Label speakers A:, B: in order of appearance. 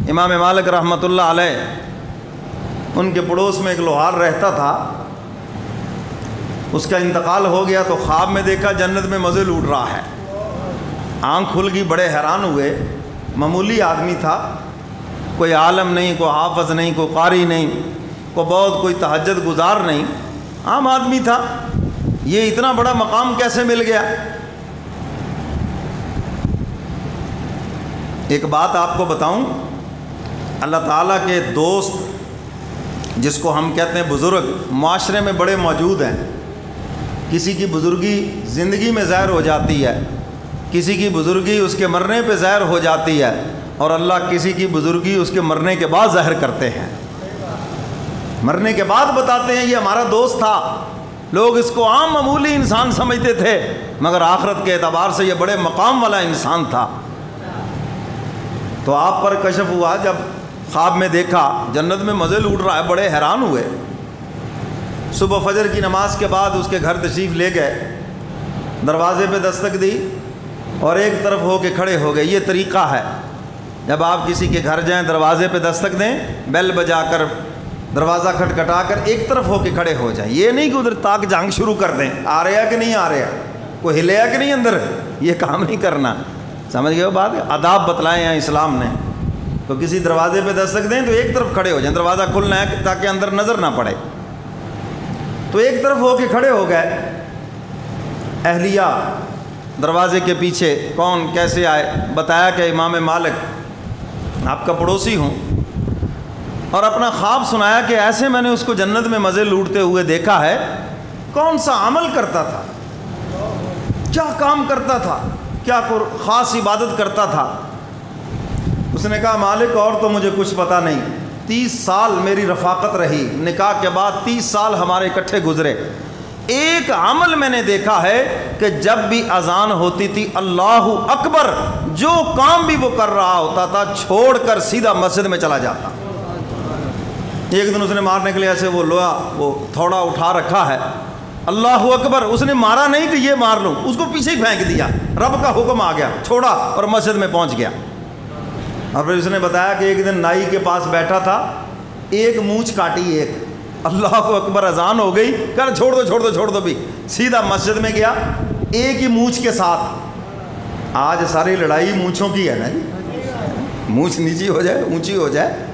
A: امام مالک رحمۃ اللہ علیہ، ان کے پڑوس میں ایک لوہار رہتا تھا، اس کا انتقال ہو گیا تو خواب میں دیکھا جنت میں مزے لوٹ رہا ہے۔ آنکھ کھل گئی، بڑے حیران ہوئے۔ معمولی آدمی تھا، کوئی عالم نہیں، کوئی حافظ نہیں، کوئی قاری نہیں، کوئی تہجد گزار نہیں، عام آدمی تھا۔ یہ اتنا بڑا مقام کیسے مل گیا؟ ایک بات آپ کو بتاؤں، اللہ تعالیٰ کے دوست جس کو ہم کہتے ہیں بزرگ، معاشرے میں بڑے موجود ہیں۔ کسی کی بزرگی زندگی میں ظاہر ہو جاتی ہے، کسی کی بزرگی اس کے مرنے پہ ظاہر ہو جاتی ہے، اور اللہ کسی کی بزرگی اس کے مرنے کے بعد ظاہر کرتے ہیں، مرنے کے بعد بتاتے ہیں یہ ہمارا دوست تھا۔ لوگ اس کو عام معمولی انسان سمجھتے تھے، مگر آخرت کے اعتبار سے یہ بڑے مقام والا انسان تھا۔ تو آپ پر کشف ہوا، جب خواب میں دیکھا جنت میں مزے لوٹ رہا ہے، بڑے حیران ہوئے۔ صبح فجر کی نماز کے بعد اس کے گھر تشریف لے گئے، دروازے پہ دستک دی اور ایک طرف ہو کے کھڑے ہو گئے۔ یہ طریقہ ہے، جب آپ کسی کے گھر جائیں دروازے پہ دستک دیں، بیل بجا کر دروازہ کھٹکھٹا کر ایک طرف ہو کے کھڑے ہو جائیں۔ یہ نہیں کہ ادھر تاک جھانک شروع کر دیں، آ رہا کہ نہیں آ رہا، کوئی ہلیا کہ نہیں اندر، یہ کام نہیں کرنا۔ سمجھ گئے وہ بات؟ آداب بتلائے ہیں اسلام نے۔ تو کسی دروازے پہ دستک دیں تو ایک طرف کھڑے ہو جائیں، دروازہ کھلنا ہے تاکہ اندر نظر نہ پڑے۔ تو ایک طرف ہو کے کھڑے ہو گئے۔ اہلیہ دروازے کے پیچھے، کون کیسے آئے؟ بتایا کہ امام مالک آپ کا پڑوسی ہوں، اور اپنا خواب سنایا کہ ایسے میں نے اس کو جنت میں مزے لوٹتے ہوئے دیکھا ہے۔ کون سا عمل کرتا تھا، کیا کام کرتا تھا، کیا خاص عبادت کرتا تھا؟ اس نے کہا مالک اور تو مجھے کچھ پتہ نہیں، 30 سال میری رفاقت رہی، نکاح کے بعد 30 سال ہمارے اکٹھے گزرے۔ ایک عمل میں نے دیکھا ہے کہ جب بھی اذان ہوتی تھی اللہ اکبر، جو کام بھی وہ کر رہا ہوتا تھا چھوڑ کر سیدھا مسجد میں چلا جاتا۔ ایک دن اس نے مارنے کے لیے ایسے وہ لوہا وہ تھوڑا اٹھا رکھا ہے، اللہ اکبر، اس نے مارا نہیں کہ یہ مار لوں، اس کو پیچھے ہی پھینک دیا، رب کا حکم آ گیا، چھوڑا اور مسجد میں پہنچ گیا۔ اور پھر اس نے بتایا کہ ایک دن نائی کے پاس بیٹھا تھا، ایک مونچھ کاٹی، ایک اللہ اکبر اذان ہو گئی، کہا چھوڑ دو چھوڑ دو چھوڑ دو بھی، سیدھا مسجد میں گیا ایک ہی مونچھ کے ساتھ۔ آج ساری لڑائی مونچھوں کی ہے نا جی، مونچھ نیچی ہو جائے اونچی ہو جائے،